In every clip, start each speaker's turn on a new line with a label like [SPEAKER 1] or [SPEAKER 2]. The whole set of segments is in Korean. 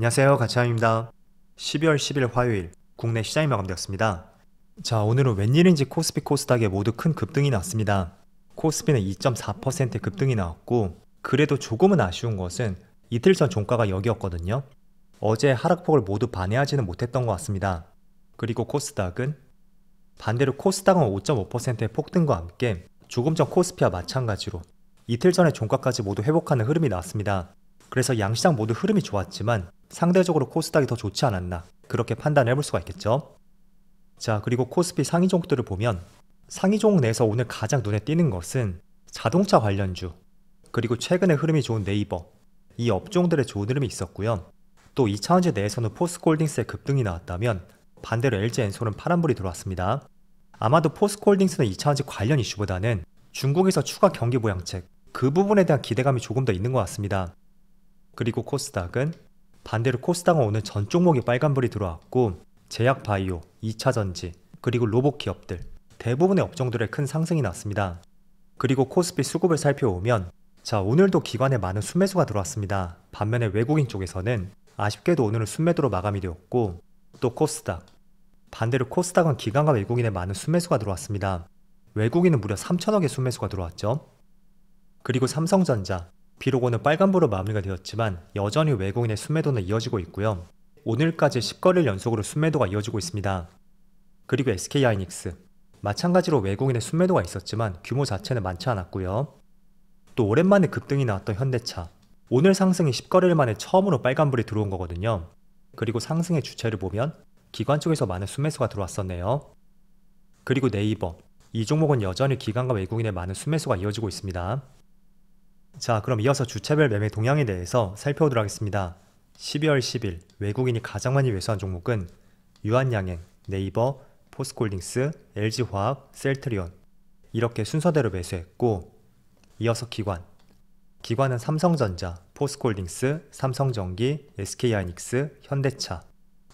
[SPEAKER 1] 안녕하세요, 가차입니다. 12월 10일 화요일 국내 시장이 마감되었습니다. 자, 오늘은 웬일인지 코스피 코스닥에 모두 큰 급등이 났습니다. 코스피는 2.4% 급등이 나왔고, 그래도 조금은 아쉬운 것은 이틀 전 종가가 여기였거든요. 어제 하락폭을 모두 반영하지는 못했던 것 같습니다. 그리고 코스닥은 반대로 코스닥은 5.5%의 폭등과 함께 조금 전 코스피와 마찬가지로 이틀 전의 종가까지 모두 회복하는 흐름이 나왔습니다. 그래서 양시장 모두 흐름이 좋았지만 상대적으로 코스닥이 더 좋지 않았나, 그렇게 판단을 해볼 수가 있겠죠. 자, 그리고 코스피 상위 종목들을 보면 상위 종목 내에서 오늘 가장 눈에 띄는 것은 자동차 관련주, 그리고 최근에 흐름이 좋은 네이버, 이 업종들의 좋은 흐름이 있었고요. 또 2차전지 내에서는 포스코홀딩스의 급등이 나왔다면 반대로 LG엔솔은 파란불이 들어왔습니다. 아마도 포스코홀딩스는 2차전지 관련 이슈보다는 중국에서 추가 경기 부양책, 그 부분에 대한 기대감이 조금 더 있는 것 같습니다. 그리고 코스닥은 반대로 코스닥은 오늘 전 종목이 빨간불이 들어왔고, 제약 바이오, 2차전지, 그리고 로봇 기업들 대부분의 업종들의 큰 상승이 났습니다. 그리고 코스피 수급을 살펴보면 자, 오늘도 기관에 많은 순매수가 들어왔습니다. 반면에 외국인 쪽에서는 아쉽게도 오늘은 순매도로 마감이 되었고, 또 코스닥 반대로 코스닥은 기관과 외국인의 많은 순매수가 들어왔습니다. 외국인은 무려 3천억의 순매수가 들어왔죠. 그리고 삼성전자, 비록 오늘 빨간불로 마무리가 되었지만 여전히 외국인의 순매도는 이어지고 있고요. 오늘까지 10거래일 연속으로 순매도가 이어지고 있습니다. 그리고 SK하이닉스, 마찬가지로 외국인의 순매도가 있었지만 규모 자체는 많지 않았고요. 또 오랜만에 급등이 나왔던 현대차, 오늘 상승이 10거래일 만에 처음으로 빨간불이 들어온 거거든요. 그리고 상승의 주체를 보면 기관 쪽에서 많은 순매수가 들어왔었네요. 그리고 네이버, 이 종목은 여전히 기관과 외국인의 많은 순매수가 이어지고 있습니다. 자, 그럼 이어서 주체별 매매 동향에 대해서 살펴보도록 하겠습니다. 12월 10일 외국인이 가장 많이 매수한 종목은 유한양행, 네이버, 포스코홀딩스, LG화학, 셀트리온, 이렇게 순서대로 매수했고, 이어서 기관은 삼성전자, 포스코홀딩스, 삼성전기, SK하이닉스, 현대차,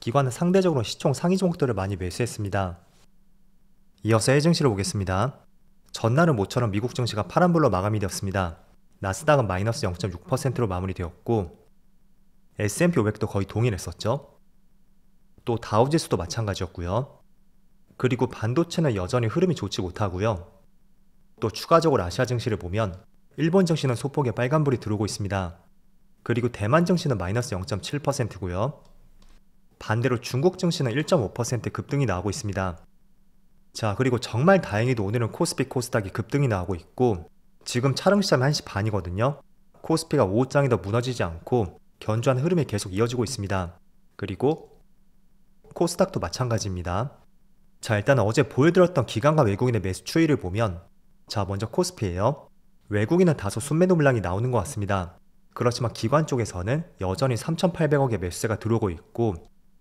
[SPEAKER 1] 기관은 상대적으로 시총 상위 종목들을 많이 매수했습니다. 이어서 해증시를 보겠습니다. 전날은 모처럼 미국 증시가 파란불로 마감이 되었습니다. 나스닥은 마이너스 0.6%로 마무리되었고, S&P 500도 거의 동일했었죠. 또 다우지수도 마찬가지였고요. 그리고 반도체는 여전히 흐름이 좋지 못하고요. 또 추가적으로 아시아 증시를 보면 일본 증시는 소폭의 빨간불이 들어오고 있습니다. 그리고 대만 증시는 마이너스 0.7%고요. 반대로 중국 증시는 1.5% 급등이 나오고 있습니다. 자, 그리고 정말 다행히도 오늘은 코스피 코스닥이 급등이 나오고 있고, 지금 촬영 시간은 1시 반이거든요. 코스피가 오후장이 더 무너지지 않고 견조한 흐름이 계속 이어지고 있습니다. 그리고 코스닥도 마찬가지입니다. 자, 일단 어제 보여드렸던 기관과 외국인의 매수 추이를 보면, 자, 먼저 코스피예요. 외국인은 다소 순매도 물량이 나오는 것 같습니다. 그렇지만 기관 쪽에서는 여전히 3,800억의 매수세가 들어오고 있고,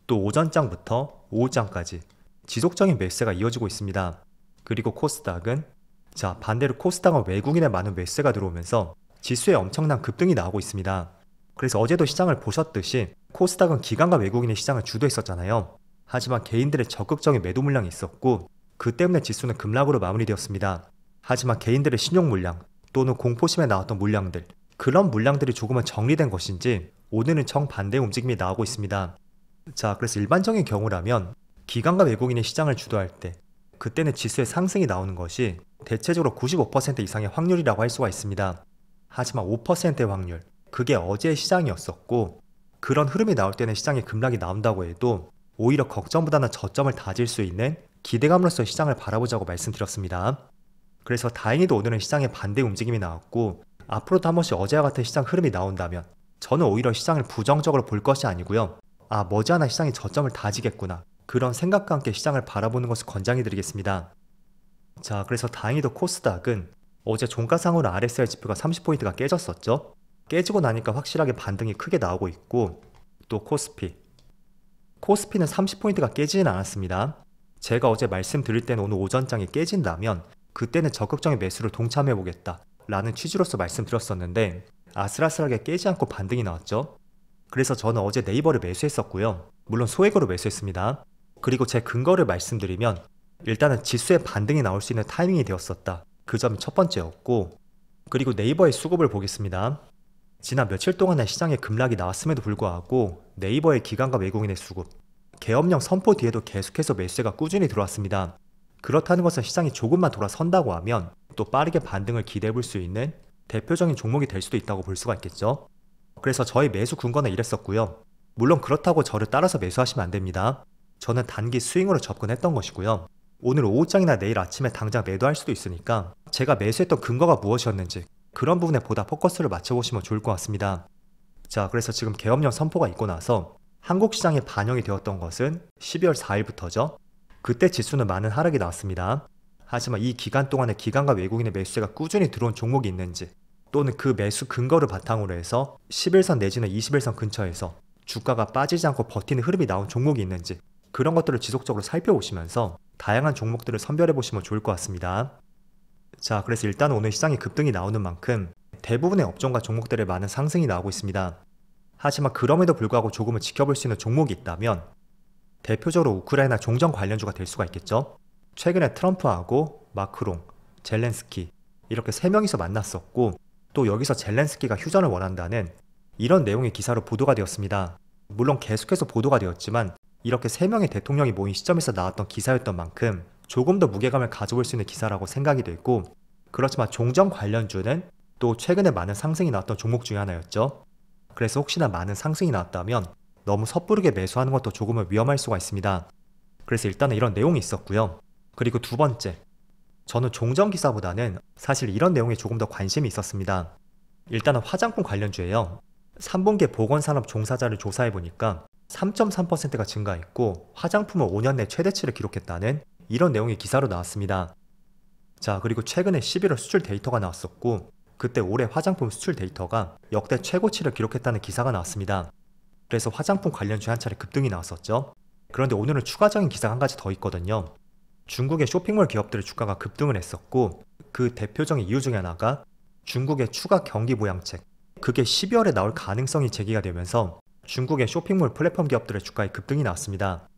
[SPEAKER 1] 또 오전장부터 오후장까지 지속적인 매수세가 이어지고 있습니다. 그리고 코스닥은 자, 반대로 코스닥은 외국인의 많은 매수세가 들어오면서 지수에 엄청난 급등이 나오고 있습니다. 그래서 어제도 시장을 보셨듯이 코스닥은 기관과 외국인의 시장을 주도했었잖아요. 하지만 개인들의 적극적인 매도 물량이 있었고, 그 때문에 지수는 급락으로 마무리되었습니다. 하지만 개인들의 신용 물량 또는 공포심에 나왔던 물량들, 그런 물량들이 조금은 정리된 것인지 오늘은 정반대의 움직임이 나오고 있습니다. 자, 그래서 일반적인 경우라면 기관과 외국인의 시장을 주도할 때 그때는 지수의 상승이 나오는 것이 대체적으로 95% 이상의 확률이라고 할 수가 있습니다. 하지만 5%의 확률, 그게 어제의 시장이었었고, 그런 흐름이 나올 때는 시장에 급락이 나온다고 해도 오히려 걱정보다는 저점을 다질 수 있는 기대감으로서 시장을 바라보자고 말씀드렸습니다. 그래서 다행히도 오늘은 시장에 반대 움직임이 나왔고, 앞으로도 한 번씩 어제와 같은 시장 흐름이 나온다면 저는 오히려 시장을 부정적으로 볼 것이 아니고요, 아, 머지않아 시장이 저점을 다지겠구나, 그런 생각과 함께 시장을 바라보는 것을 권장해 드리겠습니다. 자, 그래서 다행히도 코스닥은 어제 종가상으로 RSI 지표가 30포인트가 깨졌었죠. 깨지고 나니까 확실하게 반등이 크게 나오고 있고, 또 코스피는 30포인트가 깨지진 않았습니다. 제가 어제 말씀드릴 때는 오늘 오전장이 깨진다면 그때는 적극적인 매수를 동참해 보겠다 라는 취지로서 말씀드렸었는데, 아슬아슬하게 깨지 않고 반등이 나왔죠. 그래서 저는 어제 네이버를 매수했었고요. 물론 소액으로 매수했습니다. 그리고 제 근거를 말씀드리면 일단은 지수의 반등이 나올 수 있는 타이밍이 되었었다, 그 점이 첫 번째였고, 그리고 네이버의 수급을 보겠습니다. 지난 며칠 동안의 시장에 급락이 나왔음에도 불구하고 네이버의 기관과 외국인의 수급, 계엄령 선포 뒤에도 계속해서 매수세가 꾸준히 들어왔습니다. 그렇다는 것은 시장이 조금만 돌아선다고 하면 또 빠르게 반등을 기대해 볼 수 있는 대표적인 종목이 될 수도 있다고 볼 수가 있겠죠. 그래서 저희 매수 근거는 이랬었고요. 물론 그렇다고 저를 따라서 매수하시면 안 됩니다. 저는 단기 스윙으로 접근했던 것이고요. 오늘 오후장이나 내일 아침에 당장 매도할 수도 있으니까 제가 매수했던 근거가 무엇이었는지 그런 부분에 보다 포커스를 맞춰보시면 좋을 것 같습니다. 자, 그래서 지금 계엄령 선포가 있고 나서 한국 시장에 반영이 되었던 것은 12월 4일부터죠. 그때 지수는 많은 하락이 나왔습니다. 하지만 이 기간 동안에 기관과 외국인의 매수세가 꾸준히 들어온 종목이 있는지, 또는 그 매수 근거를 바탕으로 해서 11선 내지는 21선 근처에서 주가가 빠지지 않고 버티는 흐름이 나온 종목이 있는지, 그런 것들을 지속적으로 살펴보시면서 다양한 종목들을 선별해 보시면 좋을 것 같습니다. 자, 그래서 일단 오늘 시장이 급등이 나오는 만큼 대부분의 업종과 종목들의 많은 상승이 나오고 있습니다. 하지만 그럼에도 불구하고 조금은 지켜볼 수 있는 종목이 있다면 대표적으로 우크라이나 종전 관련주가 될 수가 있겠죠. 최근에 트럼프하고 마크롱, 젤렌스키 이렇게 3명이서 만났었고, 또 여기서 젤렌스키가 휴전을 원한다는 이런 내용의 기사로 보도가 되었습니다. 물론 계속해서 보도가 되었지만 이렇게 3명의 대통령이 모인 시점에서 나왔던 기사였던 만큼 조금 더 무게감을 가져볼 수 있는 기사라고 생각이 됐고, 그렇지만 종전 관련주는 또 최근에 많은 상승이 나왔던 종목 중에 하나였죠. 그래서 혹시나 많은 상승이 나왔다면 너무 섣부르게 매수하는 것도 조금은 위험할 수가 있습니다. 그래서 일단은 이런 내용이 있었고요. 그리고 두 번째, 저는 종전 기사보다는 사실 이런 내용에 조금 더 관심이 있었습니다. 일단은 화장품 관련주예요. 3분기 보건산업 종사자를 조사해보니까 3.3%가 증가했고 화장품은 5년 내 최대치를 기록했다는 이런 내용이 기사로 나왔습니다. 자, 그리고 최근에 11월 수출 데이터가 나왔었고, 그때 올해 화장품 수출 데이터가 역대 최고치를 기록했다는 기사가 나왔습니다. 그래서 화장품 관련주에 한 차례 급등이 나왔었죠. 그런데 오늘은 추가적인 기사가 한 가지 더 있거든요. 중국의 쇼핑몰 기업들의 주가가 급등을 했었고, 그 대표적인 이유 중에 하나가 중국의 추가 경기 부양책, 그게 12월에 나올 가능성이 제기가 되면서 중국의 쇼핑몰 플랫폼 기업들의 주가에 급등이 나왔습니다.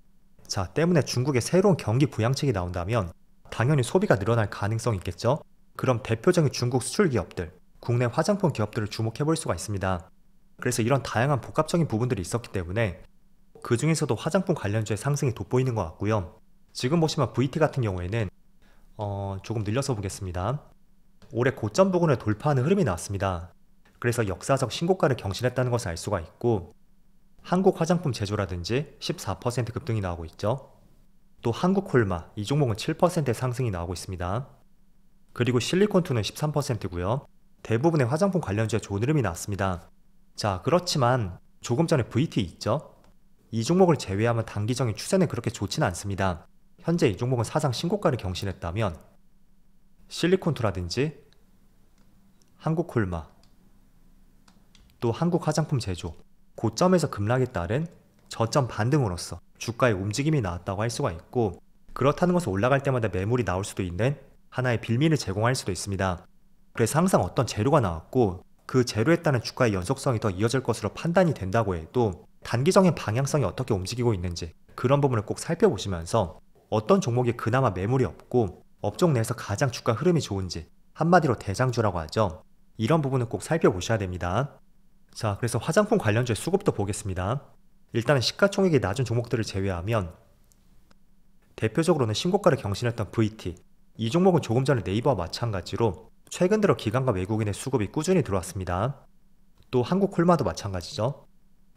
[SPEAKER 1] 자, 때문에 중국의 새로운 경기 부양책이 나온다면 당연히 소비가 늘어날 가능성이 있겠죠. 그럼 대표적인 중국 수출 기업들, 국내 화장품 기업들을 주목해 볼 수가 있습니다. 그래서 이런 다양한 복합적인 부분들이 있었기 때문에 그 중에서도 화장품 관련주의 상승이 돋보이는 것 같고요. 지금 보시면 VT 같은 경우에는 조금 늘려서 보겠습니다. 올해 고점 부근을 돌파하는 흐름이 나왔습니다. 그래서 역사적 신고가를 경신했다는 것을 알 수가 있고, 한국 화장품 제조라든지 14% 급등이 나오고 있죠. 또 한국콜마, 이 종목은 7%의 상승이 나오고 있습니다. 그리고 실리콘투는 13%고요. 대부분의 화장품 관련주에 좋은 흐름이 나왔습니다. 자, 그렇지만 조금 전에 VT 있죠? 이 종목을 제외하면 단기적인 추세는 그렇게 좋지는 않습니다. 현재 이 종목은 사상 신고가를 경신했다면 실리콘투라든지 한국콜마, 또 한국 화장품 제조, 고점에서 급락에 따른 저점 반등으로서 주가의 움직임이 나왔다고 할 수가 있고, 그렇다는 것은 올라갈 때마다 매물이 나올 수도 있는 하나의 빌미를 제공할 수도 있습니다. 그래서 항상 어떤 재료가 나왔고 그 재료에 따른 주가의 연속성이 더 이어질 것으로 판단이 된다고 해도 단기적인 방향성이 어떻게 움직이고 있는지 그런 부분을 꼭 살펴보시면서 어떤 종목이 그나마 매물이 없고 업종 내에서 가장 주가 흐름이 좋은지, 한마디로 대장주라고 하죠. 이런 부분은 꼭 살펴보셔야 됩니다. 자, 그래서 화장품 관련주의 수급도 보겠습니다. 일단은 시가총액이 낮은 종목들을 제외하면 대표적으로는 신고가를 경신했던 VT, 이 종목은 조금 전에 네이버와 마찬가지로 최근 들어 기관과 외국인의 수급이 꾸준히 들어왔습니다. 또 한국콜마도 마찬가지죠.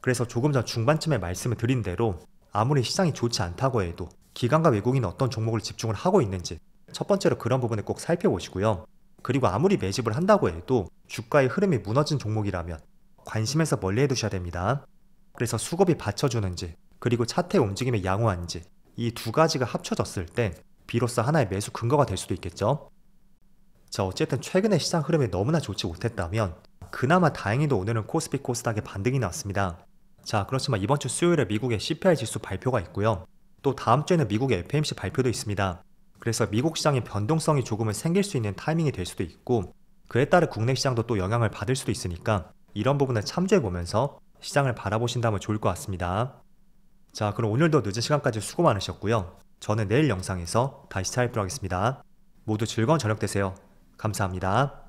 [SPEAKER 1] 그래서 조금 전 중반쯤에 말씀을 드린 대로 아무리 시장이 좋지 않다고 해도 기관과 외국인은 어떤 종목을 집중을 하고 있는지 첫 번째로 그런 부분을 꼭 살펴보시고요. 그리고 아무리 매집을 한다고 해도 주가의 흐름이 무너진 종목이라면 관심에서 멀리 해두셔야 됩니다. 그래서 수급이 받쳐주는지, 그리고 차트의 움직임이 양호한지, 이 두 가지가 합쳐졌을 때 비로소 하나의 매수 근거가 될 수도 있겠죠. 자, 어쨌든 최근의 시장 흐름이 너무나 좋지 못했다면 그나마 다행히도 오늘은 코스피 코스닥에 반등이 나왔습니다. 자, 그렇지만 이번 주 수요일에 미국의 CPI 지수 발표가 있고요. 또 다음 주에는 미국의 FMC 발표도 있습니다. 그래서 미국 시장의 변동성이 조금은 생길 수 있는 타이밍이 될 수도 있고, 그에 따라 국내 시장도 또 영향을 받을 수도 있으니까 이런 부분을 참조해 보면서 시장을 바라보신다면 좋을 것 같습니다. 자, 그럼 오늘도 늦은 시간까지 수고 많으셨고요. 저는 내일 영상에서 다시 찾아뵙도록 하겠습니다. 모두 즐거운 저녁 되세요. 감사합니다.